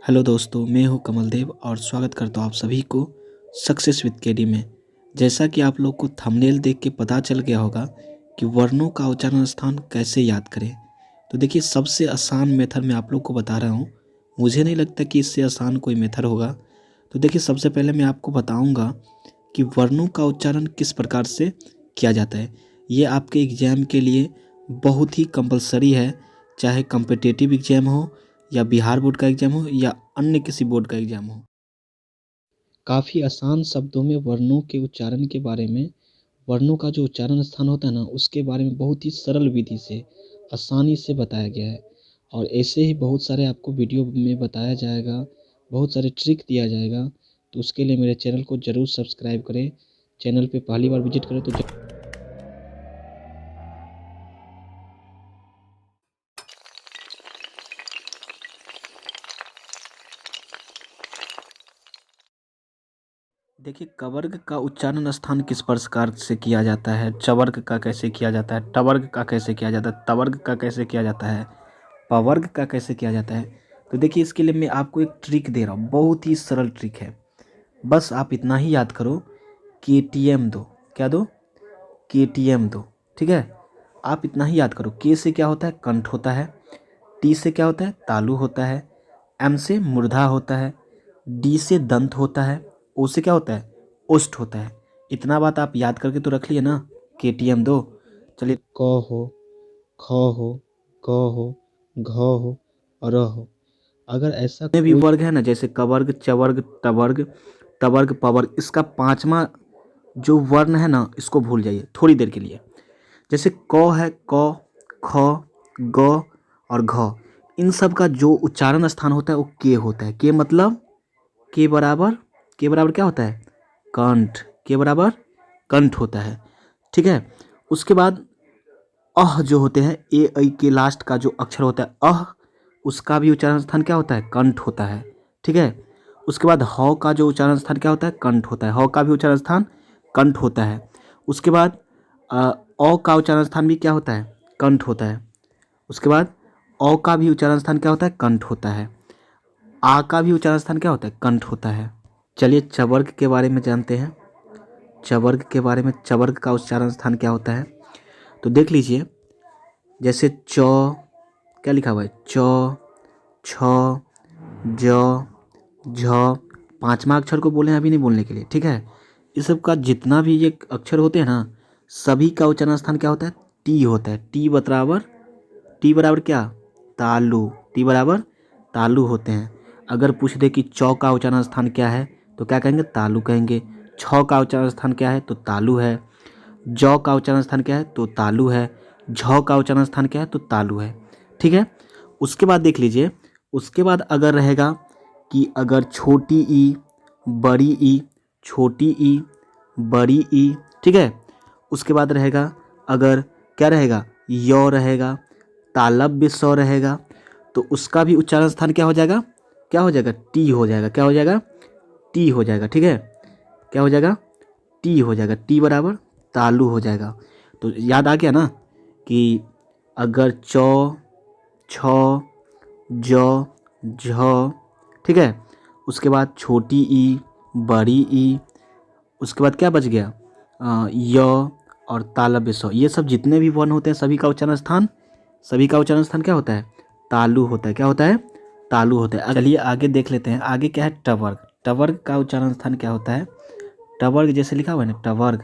Hello दोस्तों, मैं हूं कमलदेव और स्वागत करता हूं आप सभी को सक्सेस विद केडी में। जैसा कि आप लोग को थंबनेल देख के पता चल गया होगा कि वर्णों का उच्चारण स्थान कैसे याद करें। तो देखिए, सबसे आसान मेथड मैं आप लोग को बता रहा हूं। मुझे नहीं लगता कि इससे आसान कोई मेथड होगा। तो देखिए, सबसे पहले मैं आपको बताऊंगा कि वर्णों का उच्चारण किस प्रकार से किया जाता है। ये आपके एग्ज़ाम के लिए बहुत ही कंपलसरी है, चाहे कम्पिटिटिव एग्ज़ाम हो या बिहार बोर्ड का एग्ज़ाम हो या अन्य किसी बोर्ड का एग्ज़ाम हो। काफ़ी आसान शब्दों में वर्णों के उच्चारण के बारे में, वर्णों का जो उच्चारण स्थान होता है ना, उसके बारे में बहुत ही सरल विधि से, आसानी से बताया गया है। और ऐसे ही बहुत सारे आपको वीडियो में बताया जाएगा, बहुत सारे ट्रिक दिया जाएगा। तो उसके लिए मेरे चैनल को ज़रूर सब्सक्राइब करें। चैनल पे पहली बार विजिट करें तो देखिए, कवर्ग का उच्चारण स्थान किस प्रकार से किया जाता है, चवर्ग का कैसे किया जाता है, टवर्ग का कैसे किया जाता है, तवर्ग का कैसे किया जाता है, पवर्ग का कैसे किया जाता है। तो देखिए, इसके लिए मैं आपको एक ट्रिक दे रहा हूँ, बहुत ही सरल ट्रिक है। बस आप इतना ही याद करो, KTM दो। क्या दो? KTM दो। ठीक है, आप इतना ही याद करो। के से क्या होता है? कंठ होता है। टी से क्या होता है? तालु होता है। एम से मूर्धा होता है। डी से दंत होता है। ओ से क्या होता है? ओष्ठ होता है। इतना बात आप याद करके तो रख लिए ना। KTM दो। चलिए, क हो, ख हो, ग हो, घ हो और र हो। अगर ऐसा कोई भी वर्ग है ना, जैसे कवर्ग, चवर्ग, टवर्ग, तवर्ग, पवर्ग, इसका पांचवा जो वर्ण है ना, इसको भूल जाइए थोड़ी देर के लिए। जैसे क है, क, ख, ग और घ, इन सब का जो उच्चारण स्थान होता है वो के होता है। के मतलब के बराबर क्या होता है? कंठ। के बराबर कंठ होता है। ठीक है। उसके बाद अह जो होते हैं, ए ऐ के लास्ट का जो अक्षर होता है अह, उसका भी उच्चारण स्थान क्या होता है? कंठ होता है। ठीक है। उसके बाद ह का जो उच्चारण स्थान क्या होता है? कंठ होता है। ह का भी उच्चारण स्थान कंठ होता है। उसके बाद अ का उच्चारण स्थान भी क्या होता है? कंठ होता है। उसके बाद अ का भी उच्चारण स्थान क्या होता है? कंठ होता है। आ का भी उच्चारण स्थान क्या होता है? कंठ होता है। चलिए, चवर्ग के बारे में जानते हैं। चवर्ग के बारे में, चवर्ग का उच्चारण स्थान क्या होता है तो देख लीजिए। जैसे च, क्या लिखा हुआ है? च, छ, ज, झ, पांचवा अक्षर को बोले हैं अभी नहीं बोलने के लिए। ठीक है। इस सब का जितना भी ये अक्षर होते हैं ना, सभी का उच्चारण स्थान क्या होता है? टी होता है। टी बराबर क्या? तालु। टी बराबर तालु होते हैं। अगर पूछ दे कि चौ का उच्चारण स्थान क्या है तो क्या कहेंगे? तालु कहेंगे। छ का उच्चारण स्थान क्या है? तो तालु है। जौ का उच्चारण स्थान क्या है? तो तालु है। झ का उच्चारण स्थान क्या है? तो तालु है। ठीक है। उसके बाद देख लीजिए, उसके बाद अगर रहेगा कि अगर छोटी ई, बड़ी ई, छोटी ई, बड़ी ई। ठीक है। उसके बाद रहेगा, अगर क्या रहेगा? य रहेगा, तालव्य स रहेगा, तो उसका भी उच्चारण स्थान क्या हो जाएगा? क्या हो जाएगा? टी हो जाएगा। क्या हो जाएगा? टी हो जाएगा। ठीक है। क्या हो जाएगा? टी हो जाएगा। टी बराबर तालु हो जाएगा। तो याद आ गया ना कि अगर च, छ, ज, झ, ठीक है, उसके बाद छोटी ई, बड़ी ई, उसके बाद क्या बच गया? य और तालव्य स। ये सब जितने भी वर्ण होते हैं सभी का उच्चारण स्थान क्या होता है? तालु होता है। क्या होता है? तालु होता है। चलिए आगे देख लेते हैं। आगे क्या है? टवर्ग। टवर्ग का उच्चारण स्थान क्या होता है? टवर्ग जैसे लिखा हुआ है ना, टवर्ग,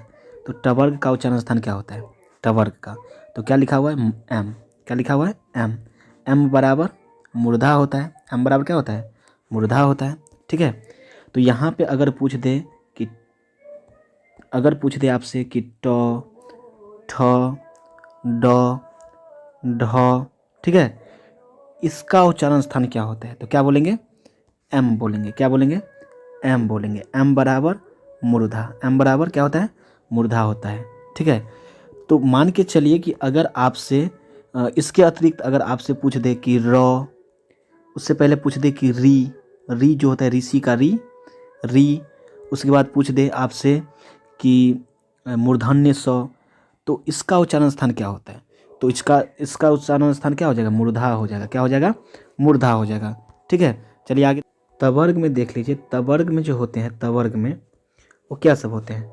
तो टवर्ग का उच्चारण स्थान क्या होता है? टवर्ग का तो क्या लिखा हुआ है? एम। क्या लिखा हुआ है? एम। एम बराबर मूर्धा होता है। एम बराबर क्या होता है? मूर्धा होता है। ठीक है। तो यहाँ पे अगर पूछ दे आपसे कि ट, ठ, ड, ढ, ठीक है, इसका उच्चारण स्थान क्या होता है तो क्या बोलेंगे? एम बोलेंगे। क्या बोलेंगे? एम बोलेंगे। एम बराबर मूर्धा। एम बराबर क्या होता है? मूर्धा होता है। ठीक है। तो मान के चलिए कि अगर आपसे इसके अतिरिक्त अगर आपसे पूछ दे कि र, उससे पहले पूछ दे कि री जो होता है ऋषि का री, उसके बाद पूछ दे आपसे कि मूर्धन्य स, तो इसका उच्चारण स्थान क्या होता है? तो इसका उच्चारण स्थान क्या हो जाएगा? मूर्धा हो जाएगा। क्या हो जाएगा? मूर्धा हो जाएगा। ठीक है। चलिए आगे तवर्ग में देख लीजिए। तवर्ग में जो होते हैं, तवर्ग में वो क्या सब होते हैं?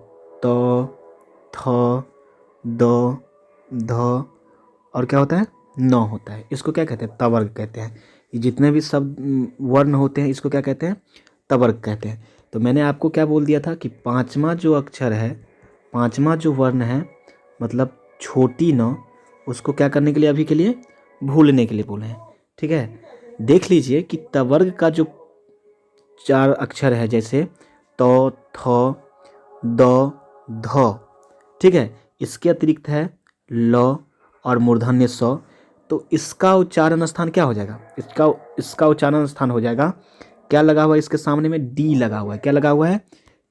तो, थ, द, ध और क्या होता है? न होता है। इसको क्या कहते हैं? तवर्ग कहते हैं। ये जितने भी सब वर्ण होते हैं इसको क्या कहते हैं? तवर्ग कहते हैं। तो मैंने आपको क्या बोल दिया था कि पांचवा जो अक्षर है, पांचवा जो वर्ण है, मतलब छोटी न, उसको क्या करने के लिए, अभी के लिए भूलने के लिए बोले हैं। ठीक है, देख लीजिए कि तवर्ग का जो चार अक्षर है, जैसे तो, थ, द, ध, ठीक है, इसके अतिरिक्त है ल और मूर्धन्य स। तो इसका उच्चारण स्थान क्या हो जाएगा? इसका उच्चारण स्थान हो जाएगा, क्या लगा हुआ है इसके सामने में? डी लगा हुआ है। क्या लगा हुआ है?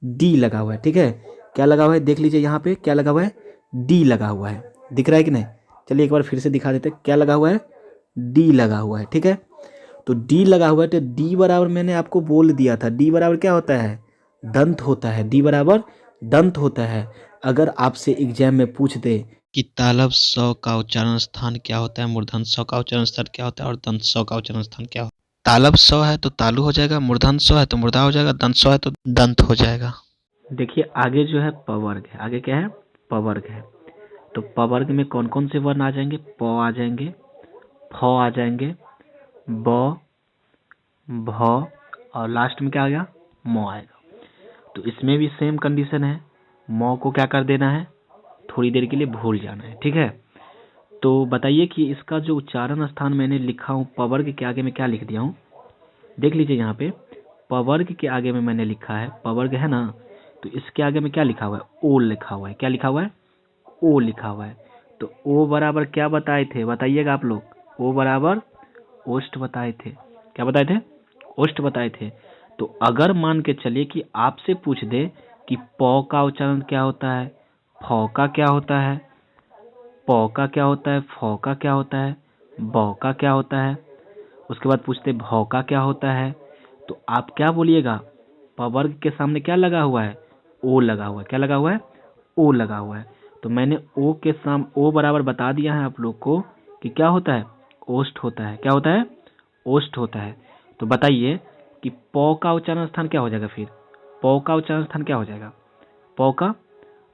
डी लगा हुआ है। ठीक है, क्या लगा हुआ है? देख लीजिए यहाँ पे क्या लगा हुआ है? डी लगा हुआ है। दिख रहा है कि नहीं? चलिए एक बार फिर से दिखा देते हैं। क्या लगा हुआ है? डी लगा हुआ है। ठीक है, तो डी लगा हुआ है, तो डी बराबर मैंने आपको बोल दिया था, डी बराबर क्या होता है? दंत होता है। डी बराबर दंत होता है। अगर आपसे एग्जाम में पूछ दे कि तालब स का उच्चारण स्थान क्या होता है, मूर्धन स का उच्चारण स्थान क्या होता है और दंत स का उच्चारण स्थान क्या होता है? तालब स है तो तालु हो जाएगा, मूर्धन स है तो मुर्दा हो जाएगा, दंत स है तो दंत हो जाएगा। देखिए आगे जो है पवर्ग है। आगे क्या है? पवर्ग है। तो पवर्ग में कौन कौन से वर्ण आ जाएंगे? प आ जाएंगे, फ आ जाएंगे, ब, भ और लास्ट में क्या आ गया? म आएगा। तो इसमें भी सेम कंडीशन है, म को क्या कर देना है? थोड़ी देर के लिए भूल जाना है। ठीक है, तो बताइए कि इसका जो उच्चारण स्थान मैंने लिखा हूँ पवर्ग के आगे में, क्या लिख दिया हूँ? देख लीजिए यहाँ पे पवर्ग के आगे में मैंने लिखा है, पवर्ग है ना, तो इसके आगे में क्या लिखा हुआ है? ओ लिखा हुआ है। क्या लिखा हुआ है? ओ लिखा हुआ है। तो ओ बराबर क्या बताए थे? बताइएगा आप लोग। ओ बराबर ओष्ठ बताए थे। क्या बताए थे? ओष्ठ बताए थे। तो अगर मान के चलिए कि आपसे पूछ दे कि प का उच्चारण क्या होता है, फ का क्या होता है, प का क्या होता है, फ का क्या होता है, ब का क्या होता है, उसके बाद पूछते भ का क्या होता है, तो आप क्या बोलिएगा? पवर्ग के सामने क्या लगा हुआ है? ओ लगा हुआ है। क्या लगा हुआ है? ओ लगा हुआ है। तो मैंने ओ के ओ बराबर बता दिया है आप लोग को कि क्या होता है? ओष्ठ होता है। क्या होता है? ओष्ठ होता है। तो बताइए कि प का उच्चारण स्थान क्या हो जाएगा फिर? प का उच्चारण स्थान क्या हो जाएगा? प का,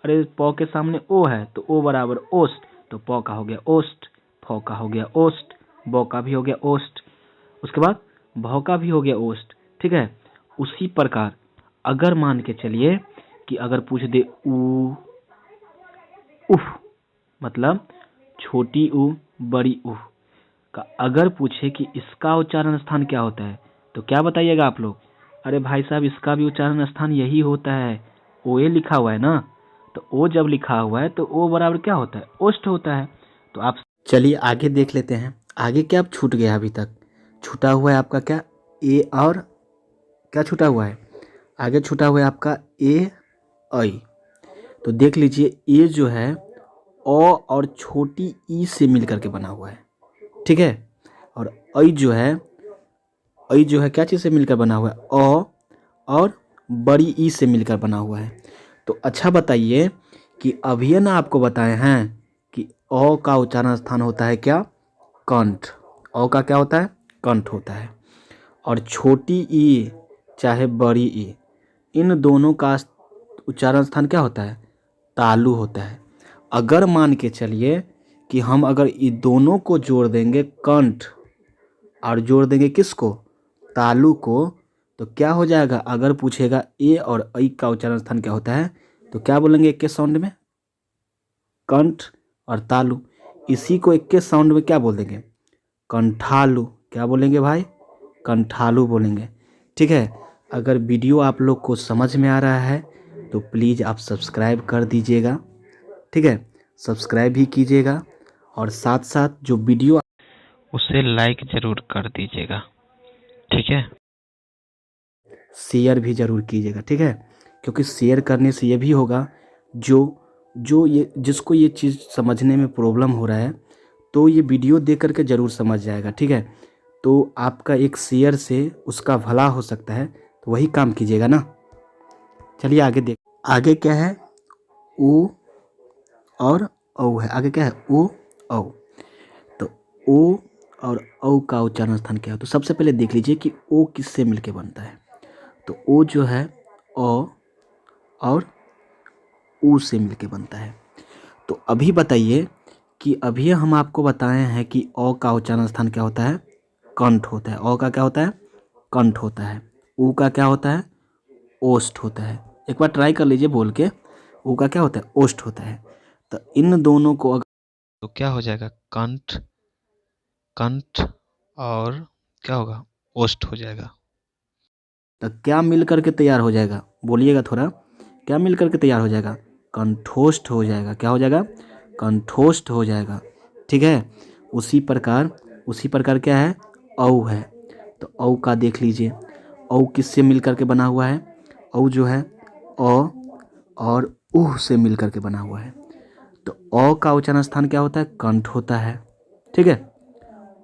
अरे प के सामने ओ है तो ओ बराबर ओष्ठ, तो प का हो गया ओष्ठ, फ का हो गया ओष्ठ, ब का भी हो गया ओष्ठ, उसके बाद भ का भी हो गया ओष्ठ। ठीक है, उसी प्रकार अगर मान के चलिए कि अगर पूछ दे उ, उफ, मतलब छोटी उ बड़ी उफ का अगर पूछे कि इसका उच्चारण स्थान क्या होता है, तो क्या बताइएगा आप लोग? अरे भाई साहब इसका भी उच्चारण स्थान यही होता है, ओ ए लिखा हुआ है ना, तो ओ जब लिखा हुआ है तो ओ बराबर क्या होता है? ओष्ठ होता है। तो आप चलिए आगे देख लेते हैं। आगे क्या आप छूट गया? अभी तक छूटा हुआ है आपका क्या? ए और क्या छूटा हुआ है? आगे छूटा हुआ है आपका ए ऐ। तो देख लीजिए ए जो है अ और छोटी ई से मिल करके बना हुआ है। ठीक है, और ऐ जो है क्या चीज़ से मिलकर बना हुआ है? अ और बड़ी ई से मिलकर बना हुआ है। तो अच्छा बताइए कि अभी ना आपको बताए हैं कि अ का उच्चारण स्थान होता है क्या? कंठ। अ का क्या होता है? कंठ होता है। और छोटी ई चाहे बड़ी ई, इन दोनों का उच्चारण स्थान क्या होता है? तालु होता है। अगर मान के चलिए कि हम अगर ये दोनों को जोड़ देंगे, कंठ और जोड़ देंगे किसको? तालु को, तो क्या हो जाएगा? अगर पूछेगा ए और ऐ का उच्चारण स्थान क्या होता है, तो क्या बोलेंगे एक के साउंड में? कंठ और तालु। इसी को एक के साउंड में क्या बोल देंगे? कंठालु। क्या बोलेंगे भाई? कंठालु बोलेंगे। ठीक है, अगर वीडियो आप लोग को समझ में आ रहा है तो प्लीज़ आप सब्सक्राइब कर दीजिएगा। ठीक है, सब्सक्राइब भी कीजिएगा और साथ साथ जो वीडियो उसे लाइक ज़रूर कर दीजिएगा। ठीक है, शेयर भी ज़रूर कीजिएगा। ठीक है, क्योंकि शेयर करने से ये भी होगा, जो जो ये जिसको ये चीज़ समझने में प्रॉब्लम हो रहा है तो ये वीडियो देख करके ज़रूर समझ जाएगा। ठीक है, तो आपका एक शेयर से उसका भला हो सकता है, तो वही काम कीजिएगा ना। चलिए आगे देख, आगे क्या है? ओ और औ है। आगे क्या है? ओ औ। तो ओ और औ का उच्चारण स्थान क्या है। तो सबसे पहले देख लीजिए कि ओ किससे मिलके बनता है। तो ओ जो है अ और ऊ से मिलके बनता है। तो अभी बताइए कि अभी हम आपको बताए हैं कि अ का उच्चारण स्थान क्या होता है, कंठ होता है। अ का क्या होता है, कंठ होता है। ऊ का क्या होता है, ओष्ठ होता है। एक बार ट्राई कर लीजिए बोल के, ऊ का क्या होता है, ओष्ठ होता है। तो इन दोनों को तो क्या हो जाएगा, कंठ, कंठ और क्या होगा, ओष्ठ हो जाएगा। तो क्या मिल करके तैयार हो जाएगा, बोलिएगा थोड़ा, क्या मिल करके तैयार हो जाएगा, कंठोष्ठ हो जाएगा। क्या हो जाएगा, कंठोष्ठ हो जाएगा। ठीक है। उसी प्रकार क्या है, औ है। तो औ का देख लीजिए, औ किससे मिल करके बना हुआ है, औ जो है अ और उह से मिल करके बना हुआ है। तो अ का उच्चारण स्थान क्या होता है, कंठ होता है। ठीक है।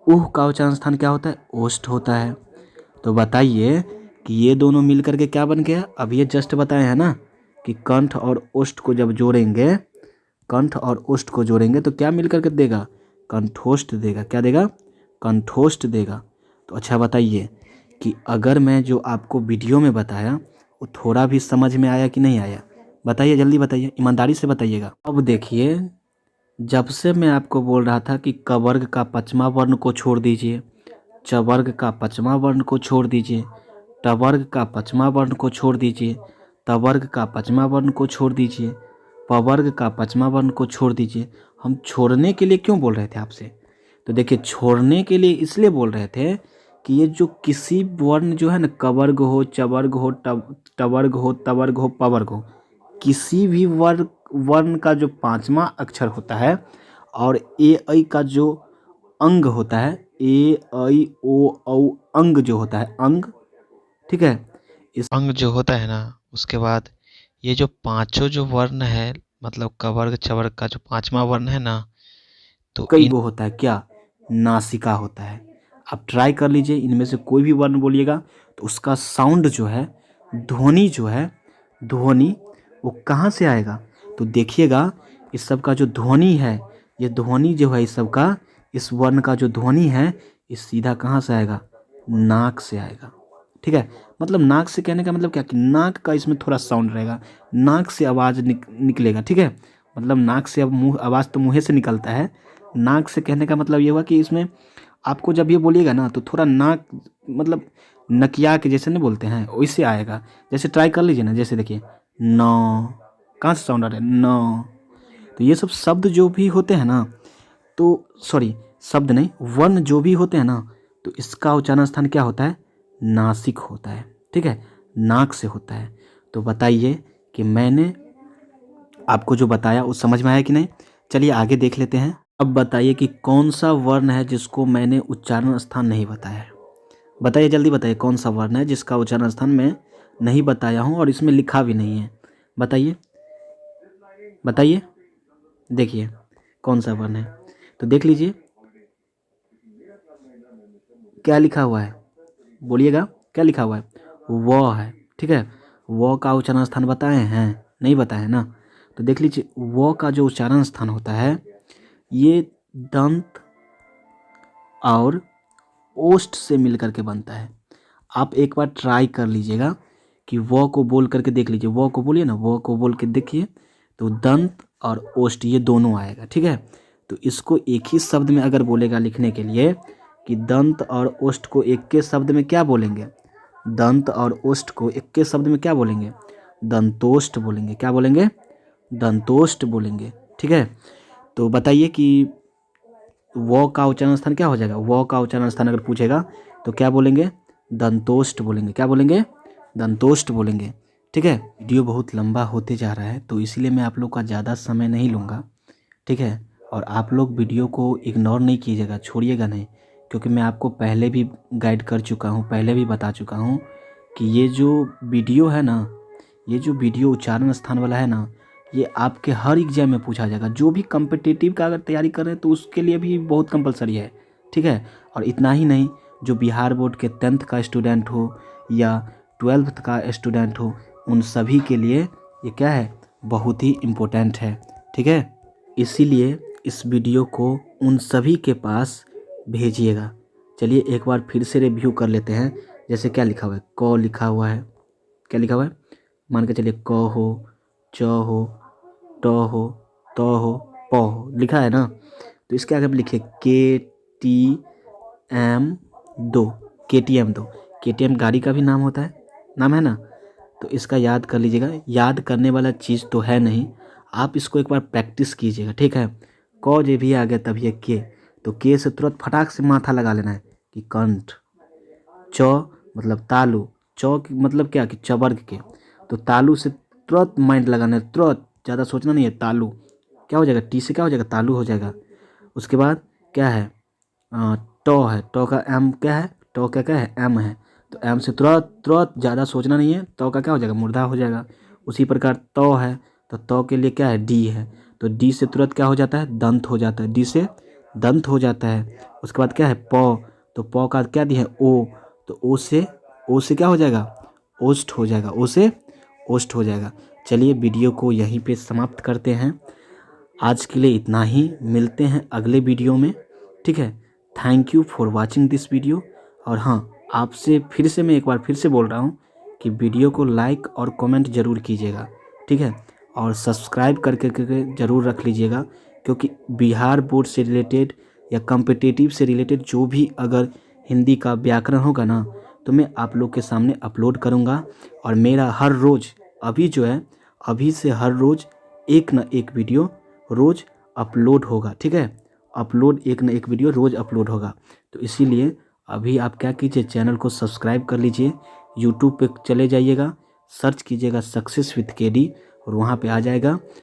उह का उच्चारण स्थान क्या होता है, ओष्ठ होता है। तो बताइए कि ये दोनों मिल करके क्या बन गया, अब ये जस्ट बताए हैं ना कि कंठ और ओष्ठ को जब जोड़ेंगे, कंठ और ओष्ठ को जोड़ेंगे तो क्या मिल करके देगा, कंठोष्ठ देगा। क्या देगा, कंठोष्ठ देगा। तो अच्छा बताइए कि अगर मैं जो आपको वीडियो में बताया वो थोड़ा भी समझ में आया कि नहीं आया, बताइए, जल्दी बताइए, ईमानदारी से बताइएगा। अब देखिए, जब से मैं आपको बोल रहा था कि क वर्ग का पचमा वर्ण को छोड़ दीजिए, च वर्ग का पचमा वर्ण को छोड़ दीजिए, ट वर्ग का पचमा वर्ण को छोड़ दीजिए, त वर्ग का पचमा वर्ण को छोड़ दीजिए, प वर्ग का पचमा वर्ण को छोड़ दीजिए। हम छोड़ने के लिए क्यों बोल रहे थे आपसे, तो देखिए छोड़ने के लिए इसलिए बोल रहे थे कि ये जो किसी वर्ण जो है ना, क वर्ग हो, च वर्ग हो, ट वर्ग हो, त वर्ग हो, प वर्ग हो, किसी भी वर्ण का जो पांचवा अक्षर होता है और ए ऐ का जो अंग होता है, ए ऐ ओ औ अंग जो होता है, अंग, ठीक है, इस अंग जो होता है ना, उसके बाद ये जो पांचों जो वर्ण है, मतलब क वर्ग च वर्ग का जो पांचवा वर्ण है ना, तो कई इन वो होता है क्या, नासिका होता है। आप ट्राई कर लीजिए, इनमें से कोई भी वर्ण बोलिएगा तो उसका साउंड जो है, ध्वनि जो है, ध्वनि वो कहाँ से आएगा, तो देखिएगा इस सब का जो ध्वनि है, ये ध्वनि जो है इस सब का, इस वर्ण का जो ध्वनि है, ये सीधा कहाँ से आएगा, नाक से आएगा। ठीक है। मतलब नाक से कहने का मतलब क्या कि नाक का इसमें थोड़ा साउंड रहेगा, नाक से आवाज़ निकलेगा। ठीक है। मतलब नाक से, अब मुंह, आवाज़ तो मुँह से निकलता है, नाक से कहने का मतलब ये हुआ कि इसमें आपको जब ये बोलिएगा ना तो थोड़ा नाक, मतलब नकिया के जैसे नहीं बोलते हैं, वैसे आएगा। जैसे ट्राई कर लीजिए ना, जैसे देखिए, नौ, कहाँ से साउंड आ रहा है, नौ। तो ये सब शब्द जो भी होते हैं ना, तो सॉरी, शब्द नहीं, वर्ण जो भी होते हैं ना, तो इसका उच्चारण स्थान क्या होता है, नासिक होता है। ठीक है, नाक से होता है। तो बताइए कि मैंने आपको जो बताया वो समझ में आया कि नहीं। चलिए आगे देख लेते हैं। अब बताइए कि कौन सा वर्ण है जिसको मैंने उच्चारण स्थान नहीं बताया है। बताइए, जल्दी बताइए, कौन सा वर्ण है जिसका उच्चारण स्थान मैं नहीं बताया हूँ और इसमें लिखा भी नहीं है। बताइए, बताइए, देखिए कौन सा वर्ण है। तो देख लीजिए क्या लिखा हुआ है, बोलिएगा क्या लिखा हुआ है, व है। ठीक है। व का उच्चारण स्थान बताए हैं, नहीं बताए ना। तो देख लीजिए, व का जो उच्चारण स्थान होता है, ये दंत और ओष्ठ से मिल करके बनता है। आप एक बार ट्राई कर लीजिएगा कि वो को बोल करके देख लीजिए, वो को बोलिए ना, वो को बोल के देखिए, तो दंत और ओष्ठ ये दोनों आएगा। ठीक है। तो इसको एक ही शब्द में अगर बोलेगा लिखने के लिए कि दंत और ओष्ठ को एक के शब्द में क्या बोलेंगे, दंत और ओष्ठ को एक के शब्द में क्या बोलेंगे, दंतोष्ठ बोलेंगे। क्या बोलेंगे, दंतोष्ठ बोलेंगे। ठीक है। तो बताइए कि वो का उच्चारण स्थान क्या हो जाएगा, वो का उच्चारण स्थान अगर पूछेगा तो क्या बोलेंगे, दंतोष्ठ बोलेंगे। क्या बोलेंगे, दंतोष्ठ बोलेंगे। ठीक है। वीडियो बहुत लंबा होते जा रहा है तो इसलिए मैं आप लोग का ज़्यादा समय नहीं लूँगा। ठीक है। और आप लोग वीडियो को इग्नोर नहीं कीजिएगा, छोड़िएगा नहीं, क्योंकि मैं आपको पहले भी गाइड कर चुका हूँ, पहले भी बता चुका हूँ कि ये जो वीडियो है ना, ये जो वीडियो उच्चारण स्थान वाला है ना, ये आपके हर एग्जाम में पूछा जाएगा। जो भी कम्पिटिटिव का अगर तैयारी कर रहे हैं तो उसके लिए भी बहुत कंपलसरी है। ठीक है। और इतना ही नहीं, जो बिहार बोर्ड के 10th का स्टूडेंट हो या 12th का स्टूडेंट हो, उन सभी के लिए ये क्या है, बहुत ही इम्पोर्टेंट है। ठीक है। इसीलिए इस वीडियो को उन सभी के पास भेजिएगा। चलिए एक बार फिर से रिव्यू कर लेते हैं। जैसे क्या लिखा हुआ है, क लिखा हुआ है, क्या लिखा हुआ है, मान के चलिए क हो, च हो, ट हो, त हो, प हो, लिखा है ना। तो इसके आगे आप लिखिए KTM 2, KTM 2। KTM गाड़ी का भी नाम होता है, नाम है ना। तो इसका याद कर लीजिएगा। याद करने वाला चीज़ तो है नहीं, आप इसको एक बार प्रैक्टिस कीजिएगा, ठीक है। क जे भी आ गया तब ये के, तो के से तुरंत फटाक से माथा लगा लेना है कि कंठ। च मतलब तालु, च की मतलब क्या कि चवर्ग के, तो तालु से तुरंत माइंड लगाना है, तुरंत, ज़्यादा सोचना नहीं है। तालु क्या हो जाएगा, टी से क्या हो जाएगा, तालु हो जाएगा। उसके बाद क्या है, टो है, टो का एम क्या है, टो का क्या है, एम है। तो एम से तुरंत तुरंत, ज़्यादा सोचना नहीं है, तो का क्या हो जाएगा, मुर्दा हो जाएगा। उसी प्रकार तो है, तो तो के लिए क्या है, डी है। तो डी से तुरंत क्या हो जाता है, दंत हो जाता है, डी से दंत हो जाता है। उसके बाद क्या है, प, तो प का क्या दिया है, ओ, तो ओ से क्या हो जाएगा, ओष्ठ हो जाएगा, ओ से ओष्ठ हो जाएगा। चलिए वीडियो को यहीं पे समाप्त करते हैं। आज के लिए इतना ही, मिलते हैं अगले वीडियो में, ठीक है। Thank you for watching this video. और हाँ, आपसे फिर से मैं एक बार फिर से बोल रहा हूँ कि वीडियो को लाइक और कमेंट ज़रूर कीजिएगा, ठीक है। और सब्सक्राइब करके ज़रूर रख लीजिएगा, क्योंकि बिहार बोर्ड से रिलेटेड या कॉम्पिटिटिव से रिलेटेड जो भी अगर हिंदी का व्याकरण होगा ना, तो मैं आप लोग के सामने अपलोड करूँगा। और मेरा हर रोज़, अभी जो है, अभी से हर रोज़ एक ना एक वीडियो रोज़ अपलोड होगा, ठीक है। अपलोड, एक ना एक वीडियो रोज़ अपलोड होगा। तो इसीलिए अभी आप क्या कीजिए, चैनल को सब्सक्राइब कर लीजिए। यूट्यूब पे चले जाइएगा, सर्च कीजिएगा सक्सेस विद KD, और वहाँ पे आ जाएगा।